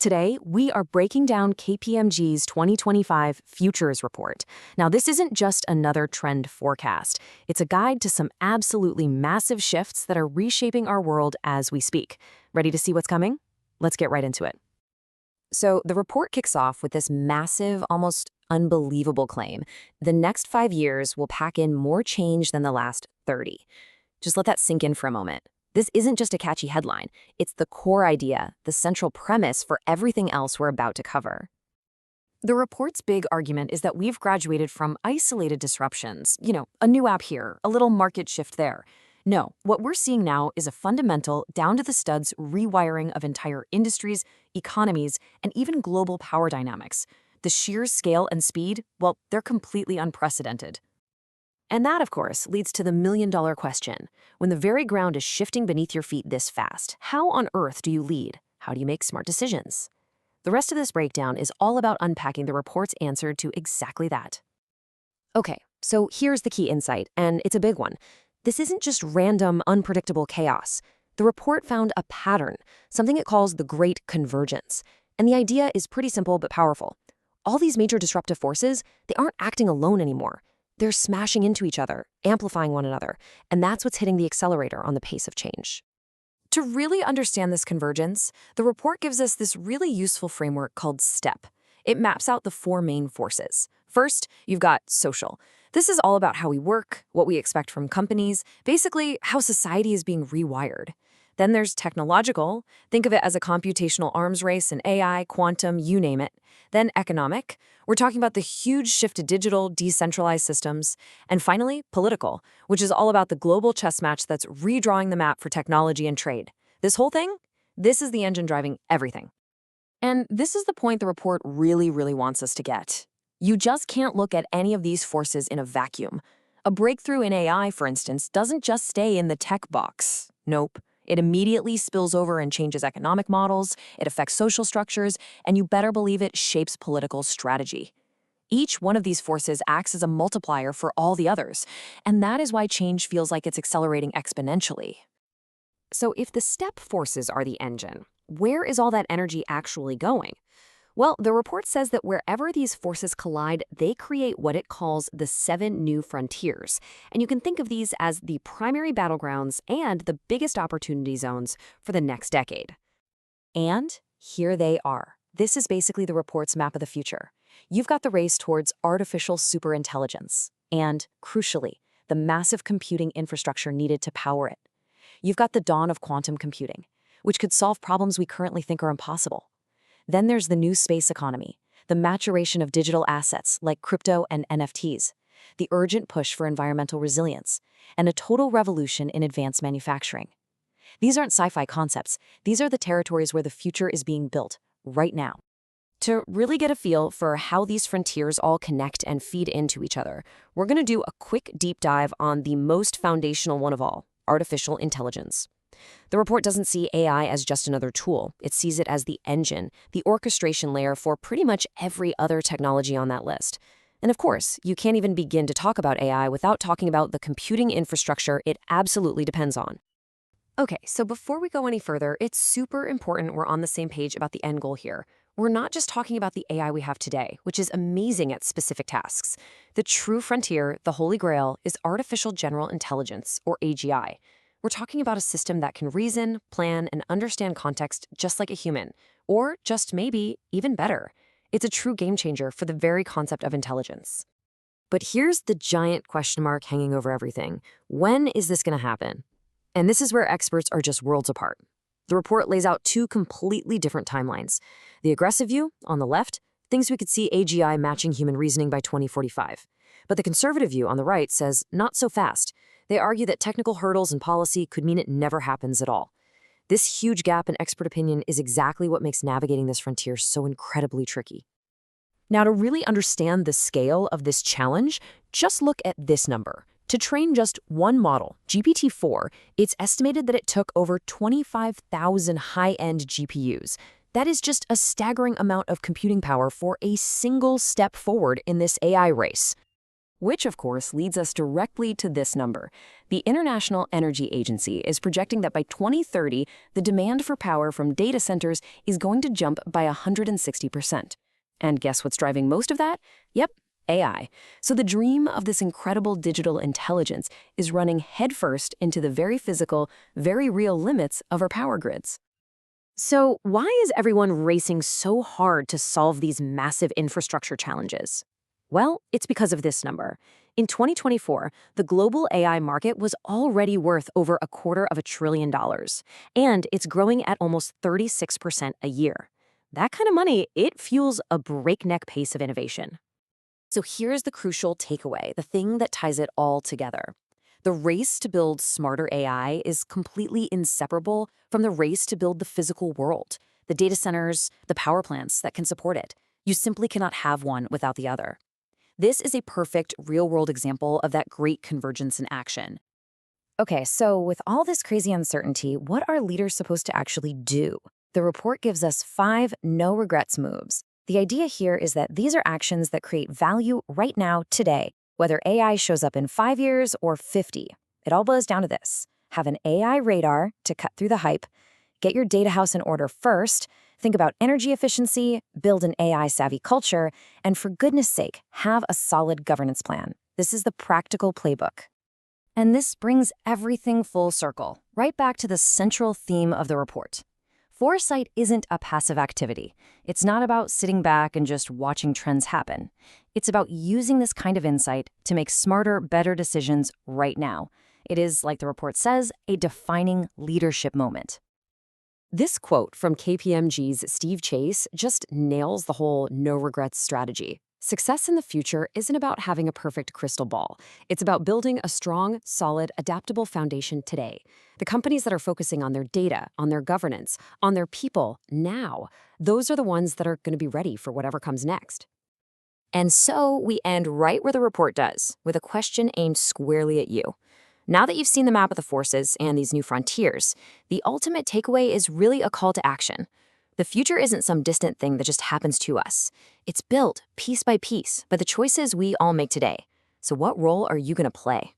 Today, we are breaking down KPMG's 2025 Futures Report. Now, this isn't just another trend forecast. It's a guide to some absolutely massive shifts that are reshaping our world as we speak. Ready to see what's coming? Let's get right into it. So, the report kicks off with this massive, almost unbelievable claim. The next 5 years will pack in more change than the last 30. Just let that sink in for a moment. This isn't just a catchy headline. It's the core idea, the central premise for everything else we're about to cover. The report's big argument is that we've graduated from isolated disruptions, a new app here, a little market shift there. No, what we're seeing now is a fundamental, down-to-the-studs rewiring of entire industries, economies, and even global power dynamics. The sheer scale and speed, well, they're completely unprecedented. And that, of course, leads to the million-dollar question. When the very ground is shifting beneath your feet this fast, how on earth do you lead? How do you make smart decisions? The rest of this breakdown is all about unpacking the report's answer to exactly that. Okay, so here's the key insight, and it's a big one. This isn't just random, unpredictable chaos. The report found a pattern, something it calls the Great Convergence. And the idea is pretty simple but powerful. All these major disruptive forces, they aren't acting alone anymore. They're smashing into each other, amplifying one another, and that's what's hitting the accelerator on the pace of change. To really understand this convergence, the report gives us this really useful framework called STEP. It maps out the 4 main forces. First, you've got social. This is all about how we work, what we expect from companies, basically how society is being rewired. Then there's technological. Think of it as a computational arms race in AI, quantum, you name it. Then economic. We're talking about the huge shift to digital, decentralized systems. And finally, political, which is all about the global chess match that's redrawing the map for technology and trade. This whole thing, this is the engine driving everything. And this is the point the report really wants us to get. You just can't look at any of these forces in a vacuum. A breakthrough in AI, for instance, doesn't just stay in the tech box. Nope. It immediately spills over and changes economic models, it affects social structures, and you better believe it shapes political strategy. Each one of these forces acts as a multiplier for all the others, and that is why change feels like it's accelerating exponentially. So if the STEP forces are the engine, where is all that energy actually going? Well, the report says that wherever these forces collide, they create what it calls the 7 new frontiers. And you can think of these as the primary battlegrounds and the biggest opportunity zones for the next decade. And here they are. This is basically the report's map of the future. You've got the race towards artificial superintelligence and, crucially, the massive computing infrastructure needed to power it. You've got the dawn of quantum computing, which could solve problems we currently think are impossible. Then there's the new space economy, the maturation of digital assets like crypto and NFTs, the urgent push for environmental resilience, and a total revolution in advanced manufacturing. These aren't sci-fi concepts. These are the territories where the future is being built right now. To really get a feel for how these frontiers all connect and feed into each other, we're going to do a quick deep dive on the most foundational one of all, artificial intelligence. The report doesn't see AI as just another tool. It sees it as the engine, the orchestration layer for pretty much every other technology on that list. And of course, you can't even begin to talk about AI without talking about the computing infrastructure it absolutely depends on. Okay, so before we go any further, it's super important we're on the same page about the end goal here. We're not just talking about the AI we have today, which is amazing at specific tasks. The true frontier, the holy grail, is artificial general intelligence, or AGI. We're talking about a system that can reason, plan, and understand context just like a human, or just maybe even better. It's a true game changer for the very concept of intelligence. But here's the giant question mark hanging over everything. When is this going to happen? And this is where experts are just worlds apart. The report lays out 2 completely different timelines. The aggressive view, on the left, thinks we could see AGI matching human reasoning by 2045. But the conservative view on the right says not so fast. They argue that technical hurdles and policy could mean it never happens at all. This huge gap in expert opinion is exactly what makes navigating this frontier so incredibly tricky. Now, to really understand the scale of this challenge, just look at this number. To train just one model, GPT-4, it's estimated that it took over 25,000 high-end GPUs. That is just a staggering amount of computing power for a single step forward in this AI race. Which, of course, leads us directly to this number. The International Energy Agency is projecting that by 2030, the demand for power from data centers is going to jump by 160%. And guess what's driving most of that? Yep, AI. So the dream of this incredible digital intelligence is running headfirst into the very physical, very real limits of our power grids. So why is everyone racing so hard to solve these massive infrastructure challenges? Well, it's because of this number. In 2024, the global AI market was already worth over $250 billion, and it's growing at almost 36% a year. That kind of money, it fuels a breakneck pace of innovation. So here's the crucial takeaway, the thing that ties it all together. The race to build smarter AI is completely inseparable from the race to build the physical world, the data centers, the power plants that can support it. You simply cannot have one without the other. This is a perfect real-world example of that great convergence in action. Okay, so with all this crazy uncertainty, what are leaders supposed to actually do? The report gives us 5 no-regrets moves. The idea here is that these are actions that create value right now, today, whether AI shows up in 5 years or 50. It all boils down to this. Have an AI radar to cut through the hype, get your data house in order first, think about energy efficiency, build an AI-savvy culture, and for goodness sake, have a solid governance plan. This is the practical playbook. And this brings everything full circle, right back to the central theme of the report. Foresight isn't a passive activity. It's not about sitting back and just watching trends happen. It's about using this kind of insight to make smarter, better decisions right now. It is, like the report says, a defining leadership moment. This quote from KPMG's Steve Chase just nails the whole no-regrets strategy. Success in the future isn't about having a perfect crystal ball. It's about building a strong, solid, adaptable foundation today. The companies that are focusing on their data, on their governance, on their people now, those are the ones that are going to be ready for whatever comes next. And so we end right where the report does, with a question aimed squarely at you. Now that you've seen the map of the forces and these new frontiers, the ultimate takeaway is really a call to action. The future isn't some distant thing that just happens to us. It's built piece by piece by the choices we all make today. So what role are you going to play?